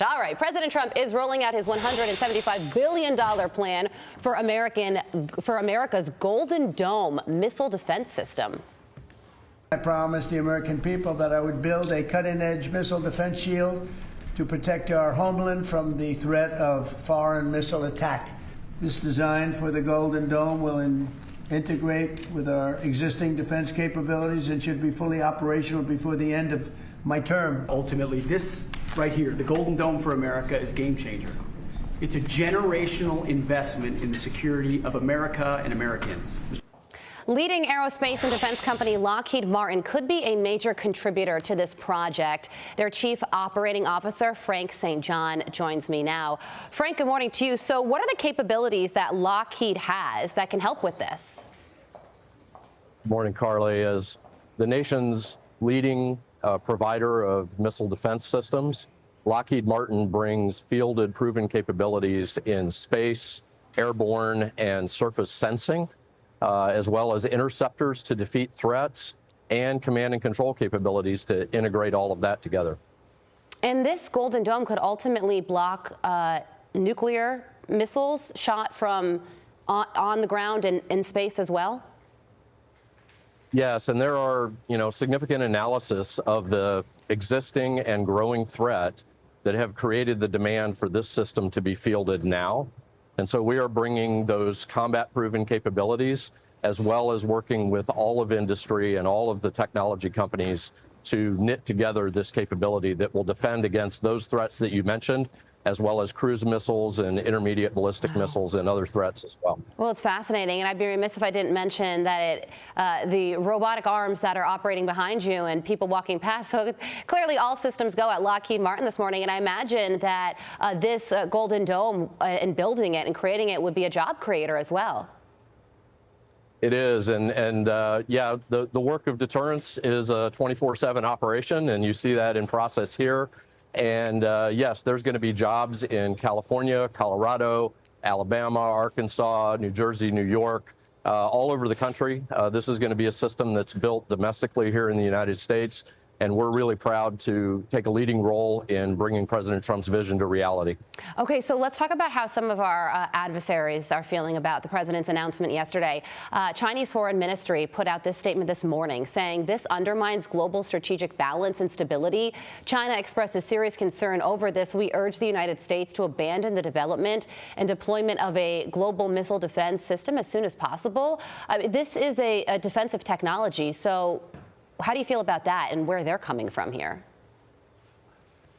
All right, President Trump is rolling out his $175 billion plan for America's Golden Dome missile defense system. I promised the American people that I would build a cutting-edge missile defense shield to protect our homeland from the threat of foreign missile attack. This design for the Golden Dome will integrate with our existing defense capabilities and should be fully operational before the end of my term. Ultimately, this right here, the Golden Dome for America, is a game changer. It's a generational investment in the security of America and Americans. Leading aerospace and defense company Lockheed Martin could be a major contributor to this project. Their chief operating officer, Frank St. John, joins me now. Frank, good morning to you. So what are the capabilities that Lockheed has that can help with this? Good morning, Carly. As the nation's leading provider of missile defense systems, Lockheed Martin brings fielded, proven capabilities in space, airborne, and surface sensing, as well as interceptors to defeat threats and command and control capabilities to integrate all of that together. And this Golden Dome could ultimately block nuclear missiles shot from on the ground and in space as well? Yes, and there are, significant analysis of the existing and growing threat that have created the demand for this system to be fielded now. And so we are bringing those combat-proven capabilities, as well as working with all of industry and all of the technology companies to knit together this capability that will defend against those threats that you mentioned, as well as cruise missiles and intermediate ballistic missiles and other threats as well. Well, it's fascinating, and I'd be remiss if I didn't mention that the robotic arms that are operating behind you and people walking past. So clearly all systems go at Lockheed Martin this morning, and I imagine that this Golden Dome and building it and creating it would be a job creator as well. It is, and yeah, the work of deterrence is a 24/7 operation, and you see that in process here. And yes, there's going to be jobs in California, Colorado, Alabama, Arkansas, New Jersey, New York, all over the country. This is going to be a system that's built domestically here in the United States. And we're really proud to take a leading role in bringing President Trump's vision to reality. Okay, so let's talk about how some of our adversaries are feeling about the president's announcement yesterday. Chinese Foreign Ministry put out this statement this morning saying this undermines global strategic balance and stability. China expresses serious concern over this. We urge the United States to abandon the development and deployment of a global missile defense system as soon as possible. This is a defensive technology, so how do you feel about that and where they're coming from here?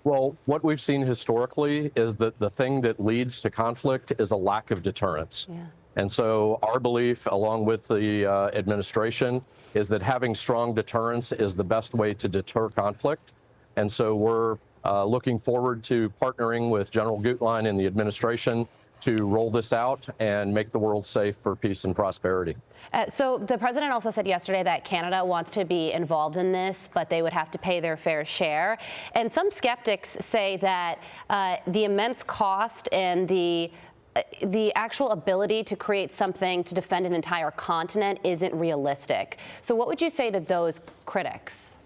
Well, what we've seen historically is that the thing that leads to conflict is a lack of deterrence. Yeah. And so our belief, along with the administration, is that having strong deterrence is the best way to deter conflict. And so we're looking forward to partnering with General Gutlein and the administration to roll this out and make the world safe for peace and prosperity. So the president also said yesterday that Canada wants to be involved in this, but they would have to pay their fair share. And some skeptics say that the immense cost and the actual ability to create something to defend an entire continent isn't realistic. So what would you say to those critics?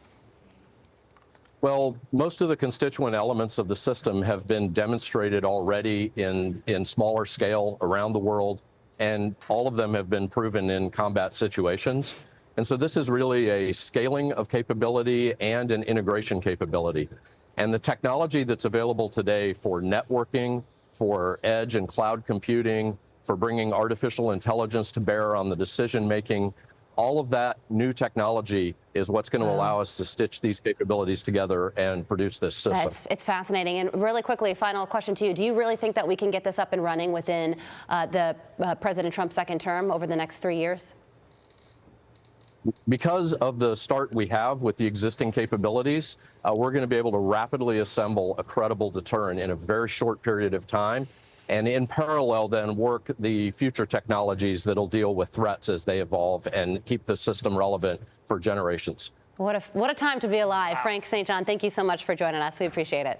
Well, most of the constituent elements of the system have been demonstrated already in smaller scale around the world, and all of them have been proven in combat situations. And so this is really a scaling of capability and an integration capability. And the technology that's available today for networking, for edge and cloud computing, for bringing artificial intelligence to bear on the decision making, all of that new technology is what's going to allow us to stitch these capabilities together and produce this system. It's fascinating. And really quickly, final question to you. Do you really think that we can get this up and running within the President Trump's second term over the next 3 years? Because of the start we have with the existing capabilities, we're going to be able to rapidly assemble a credible deterrent in a very short period of time. And in parallel, then work the future technologies that'll deal with threats as they evolve and keep the system relevant for generations. What a time to be alive. Wow. Frank St. John, thank you so much for joining us. We appreciate it.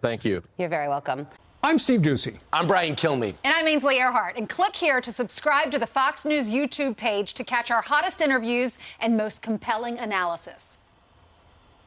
Thank you. You're very welcome. I'm Steve Doocy. I'm Brian Kilmeade. And I'm Ainsley Earhart. And click here to subscribe to the Fox News YouTube page to catch our hottest interviews and most compelling analysis.